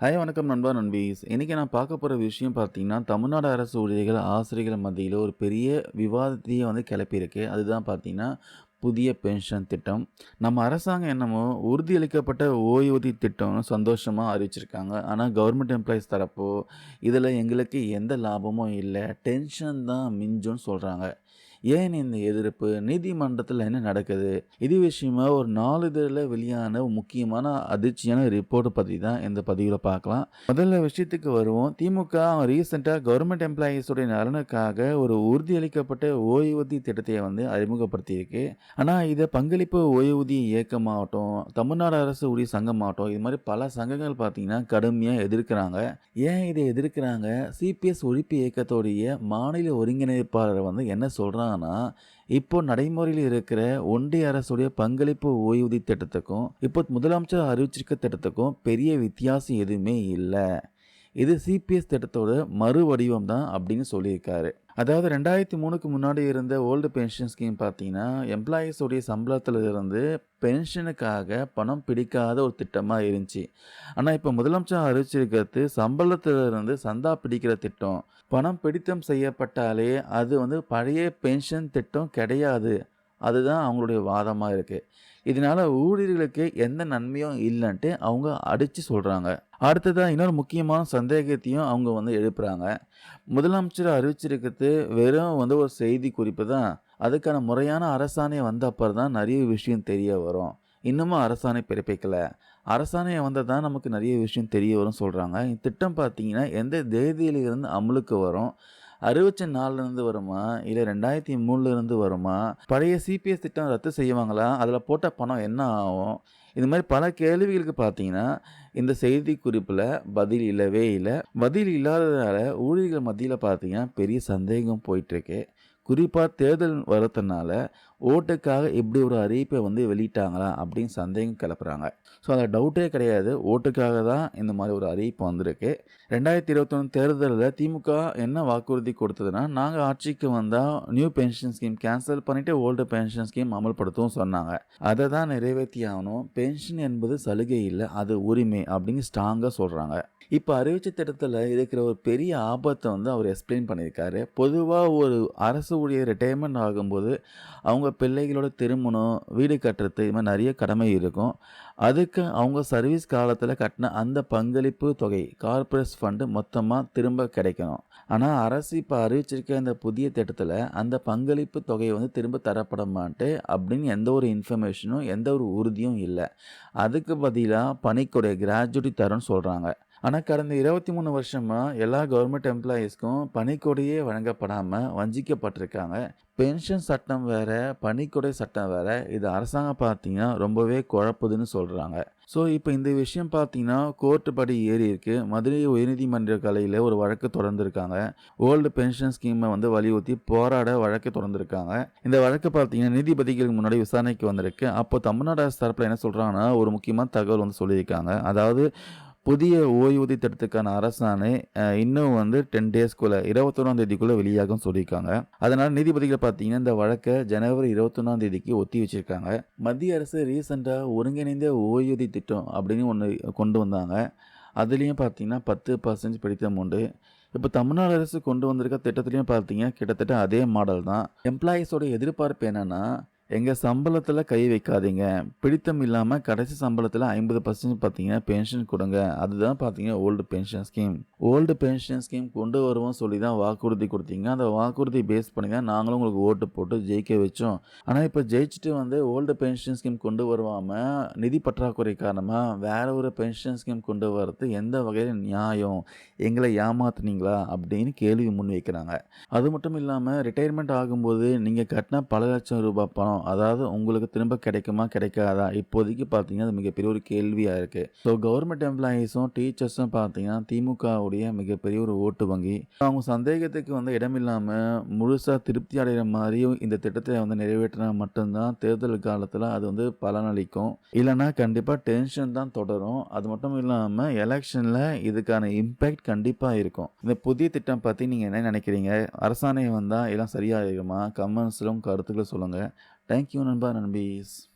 Hi வணக்கம் நண்பா நண்பீஸ். இன்னைக்கு நான் பார்க்க போற விஷயம் பார்த்தீங்கன்னா, தமிழ்நாடு அரசு ஊழியர்கள், ஆசிரியர்கள் மத்தியில ஒரு பெரிய விவாதத்தையே கிளப்பியிருக்கு. அதுதான் பார்த்தீங்கன்னா, புதிய பென்ஷன் திட்டம். நம்ம அரசாங்கம் என்னமோ உறுதியளிக்கப்பட்ட ஓய்வூதிய திட்டம்னு சந்தோஷமா அறிவிச்சிருக்காங்க. ஆனா கவர்மெண்ட் எம்ப்ளாயீஸ் தரப்போ, இதில எங்களுக்கு எந்த லாபமும் இல்ல. டென்ஷன் தான் மிஞ்சும்னு சொல்றாங்க. ஏன் இந்த எதிர்ப்பு? நீதிமன்றத்தில என்ன நடக்குது? இது விஷயமா ஒரு நாளிதழில வெளியான ஒரு முக்கியமான அதிர்ச்சியான ரிப்போர்ட் பத்தி தான் இந்த பதிவுல பார்க்கலாம். முதல்ல விஷயத்துக்கு வருவோம். திமுக ரீசென்ட்டா கவர்மெண்ட் எம்ப்ளாயீஸ் உடைய நலனுக்காக ஒரு உறுதியளிக்கப்பட்ட ஓய்வூதிய திட்டத்தை அறிமுகப்படுத்தியிருக்கு. ஆனா இத பங்களிப்பு ஓய்வூதிய இயக்கமாகட்டும், தமிழ்நாடு அரசு ஊழியர் சங்கமாகட்டும், இது மாரி பல சங்கங்கள் பார்த்தீங்கன்னா கடுமையா எதிர்க்கிறாங்க. ஏன் இத எதிர்க்கிறாங்க? சிபிஎஸ் ஒழிப்பு இயக்கத்துடைய மாநில ஒருங்கிணைப்பாளர் என்ன சொல்றாங்கன்னா, இப்போ நடைமுறையில இருக்கிற ஒன்றிய அரசுடைய பங்களிப்பு ஓய்வூதிய திட்டத்துக்கும், இப்போ முதலமைச்சர் அறிவிச்சிருக்க திட்டத்துக்கும் பெரிய வித்தியாசம் எதுவுமே இல்ல. இது சிபிஎஸ் திட்டத்தோட மறு வடிவம் தான் அப்படின்னு சொல்லியிருக்காரு. அதாவது 2003க்கு முன்னாடி இருந்த ஓல்டு பென்ஷன் ஸ்கீம் பார்த்தீங்கன்னா, எம்ப்ளாயீஸ் உடைய சம்பளத்துல இருந்து பென்ஷனுக்காக பணம் பிடிக்காத ஒரு திட்டமா இருந்துச்சு. ஆனா, இப்ப முதலமைச்சர் அறிவிச்சிருக்கிறது சம்பளத்துல இருந்து சந்தா பிடிக்கிற திட்டம். பணம் பிடித்தம் செய்யப்பட்டாலே அது பழைய பென்ஷன் திட்டம் கிடையாது. அதுதான் அவங்களுடைய வாதமா இருக்கு. இதனால ஊழியர்களுக்கு எந்த நன்மையும் இல்லன்ட்டு அவங்க அடிச்சு சொல்றாங்க. அடுத்ததா இன்னொரு முக்கியமான சந்தேகத்தையும் அவங்க எழுப்புறாங்க. முதலமைச்சர் அறிவிச்சிருக்கிறது வெறும் ஒரு செய்தி குறிப்பு தான். அதுக்கான முறையான அரசாணை வந்த அப்புறம் தான் நெறைய விஷயம் தெரிய வரும். இன்னமும் அரசாணை பிறப்பிக்கல. அரசாணை வந்தா தான் நமக்கு நெறைய விஷயம் தெரிய வரும்னு சொல்றாங்க. இத்திட்டம் பார்த்தீங்கன்னா, எந்த தேதியிலிருந்து அமலுக்கு வரும்? அறிவிச்ச நாள்லேருந்து வருமா? இல்ல 2003லேருந்து வருமா? பழைய சிபிஎஸ் திட்டம் ரத்து செய்வாங்களா? அதில போட்ட பணம் என்ன ஆகும்? இது மாரி பல கேள்விகளுக்கு பார்த்தீங்கன்னா, இந்த செய்தி குறிப்பில பதில் இல்லவே இல்ல. பதில் இல்லாததால ஊழியர்கள் மத்தியில பார்த்தீங்கன்னா, பெரிய சந்தேகம் போயிட்டுருக்கு. குறிப்பா தேர்தல் வரதுனால, ஓட்டுக்காக இப்படி ஒரு அறிவிப்பை வெளியிட்டாங்களா? அப்படின்னு சந்தேகம் கிளப்புறாங்க. ஸோ, அதில டவுட்டே கிடையாது. ஓட்டுக்காக தான் இந்த மாரி ஒரு அறிவிப்பு வந்திருக்கு. 2021 தேர்தல்ல திமுக என்ன வாக்குறுதி கொடுத்ததுன்னா, நாங்க ஆட்சிக்கு வந்தா நியூ பென்ஷன் ஸ்கீம் கேன்சல் பண்ணிட்டு ஓல்டு பென்ஷன் ஸ்கீம் அமல்படுத்துவோம் சொன்னாங்க. அத தான் நிறைவேத்தி ஆகணும். பென்ஷன் என்பது சலுகை இல்ல, அது உரிமை அப்படின்னு ஸ்ட்ராங்கா சொல்றாங்க. இப்ப அறிவிச்ச திட்டத்துல இருக்கிற ஒரு பெரிய ஆபத்த அவர் எக்ஸ்பிளைன் பண்ணியிருக்காரு. பொதுவா ஒரு அரசு ஊழியர் ரிட்டயர்மென்ட் ஆகும்போது, அவங்க பிள்ளைகளோட திருமணம், வீடு கட்டுறது இது மாரி நெறைய கடமை இருக்கும். அதுக்கு அவங்க சர்வீஸ் காலத்துல கட்டின அந்த பங்களிப்பு தொகை, கார்ப்பரேட் ஃபண்ட் மொத்தமா திரும்ப கிடைக்கணும். ஆனா அரசு இப்ப அறிவிச்சிருக்க இந்த புதிய திட்டத்துல அந்த பங்களிப்பு தொகை திரும்ப தரப்பட மாட்டு அப்படின்னு எந்த ஒரு இன்ஃபர்மேஷனும், எந்த ஒரு உறுதியும் இல்ல. அதுக்கு பதிலா பணிக்கொடை கிராஜுவிட்டி தரோன்னு சொல்றாங்க. ஆனா, கடந்த 23 வருஷமா எல்லா கவர்மெண்ட் எம்ப்ளாயீஸ்க்கும் பணிக்கொடையே வழங்கப்படாம வஞ்சிக்கப்பட்டிருக்காங்க. பென்ஷன் சட்டம் வேற, பணிக்கொடை சட்டம் வேற. இது அரசாங்கம் பார்த்தீங்கன்னா, ரொம்பவே குழப்புதுன்னு சொல்றாங்க. ஸோ, இப்ப இந்த விஷயம் பார்த்தீங்கன்னா, கோர்ட் படி ஏறி இருக்கு. மதுரை உயர்நீதிமன்ற கிளையில ஒரு வழக்கு தொடர்ந்திருக்காங்க. ஓல்டு பென்ஷன் ஸ்கீம வலியுறுத்தி போராட வழக்கு தொடர்ந்திருக்காங்க. இந்த வழக்கு பார்த்தீங்கன்னா, நீதிபதிகளுக்கு முன்னாடி விசாரணைக்கு வந்திருக்கு. அப்போ தமிழ்நாடு அரசு தரப்புல என்ன சொல்றாங்கன்னா, ஒரு முக்கியமான தகவல் சொல்லியிருக்காங்க. அதாவது புதிய ஓய்வூதிய திட்டத்துக்கான அரசாணை இன்னும் 10 டேஸ்க்குள்ள 21ஆம் தேதிக்குள்ள வெளியாகும்னு சொல்லியிருக்காங்க. அதனால நீதிபதிகள் பார்த்தீங்கன்னா, இந்த வழக்க ஜனவரி 21ஆம் தேதிக்கு ஒத்தி வச்சிருக்காங்க. மத்திய அரசு ரீசென்ட்டா ஒருங்கிணைந்த ஓய்வூதிய திட்டம் அப்படின்னு ஒண்ணு கொண்டு வந்தாங்க. அதுலயும் பார்த்தீங்கன்னா 10% பிடித்தம் உண்டு. இப்ப தமிழ்நாடு அரசு கொண்டு வந்திருக்க திட்டத்திலயும் பார்த்தீங்கன்னா, கிட்டத்தட்ட அதே மாடல் தான். எம்ப்ளாயீஸோட எதிர்பார்ப்பு என்னன்னா, எங்க சம்பளத்துல கை வைக்காதீங்க. பிடித்தம் இல்லாம கடைசி சம்பளத்துல 50% பார்த்தீங்கன்னா பென்ஷன் குடுங்க. அதுதான் பார்த்தீங்கன்னா old pension scheme. Old pension scheme கொண்டு வருவோம் சொல்லி தான் வாக்குறுதி குடுத்தீங்க. அந்த வாக்குறுதி பேஸ் பண்ணி தான் நாங்களும் உங்களுக்கு ஓட்டு போட்டு ஜெயிக்க வச்சோம். ஆனா இப்ப ஜெயிச்சுட்டு ஓல்டு பென்ஷன் ஸ்கீம் கொண்டு வருவாம, நிதி பற்றாக்குறை காரணமா வேற ஒரு பென்ஷன் ஸ்கீம் கொண்டு வரது எந்த வகையில நியாயம்? எங்கள ஏமாத்துனீங்களா? அப்படின்னு கேள்வி முன்வைக்கிறாங்க. அது மட்டும் இல்லாம ரிட்டயர்மென்ட் ஆகும்போது நீங்க கட்டின பல லட்சம் ரூபாய் பணம் அதாவது உங்களுக்கு திரும்ப கிடைக்குமா? கிடைக்காதா? இப்போதைக்கு பார்த்தீங்கன்னா, அது மிகப்பெரிய ஒரு கேள்வியா இருக்கு. ஸோ கவர்மெண்ட் எம்ப்ளாயீஸும், டீச்சர்ஸும் பார்த்தீங்கன்னா, திமுகவுடைய மிகப்பெரிய ஒரு ஓட்டு வங்கி. அவங்க சந்தேகத்துக்கு இடமில்லாம முழுசா திருப்தி அடைகிற மாரியும் இந்த திட்டத்தை நிறைவேற்றினா மட்டும் தான் தேர்தல் காலத்துல அது பலனளிக்கும். இல்லன்னா கண்டிப்பா டென்ஷன் தான் தொடரும். அது மட்டும் இல்லாம எலக்ஷன்ல இதுக்கான இம்பேக்ட் கண்டிப்பா இருக்கும். இந்த புதிய திட்டம் பத்தி நீங்க என்ன நினைக்கிறீங்க? அரசாணை வந்தா எல்லாம் சரியாயிருமா? கமெண்ட்ஸ்ல உங்க கருத்துக்கள சொல்லுங்க. தேங்க் யூ நண்பா, நண்பீஸ்.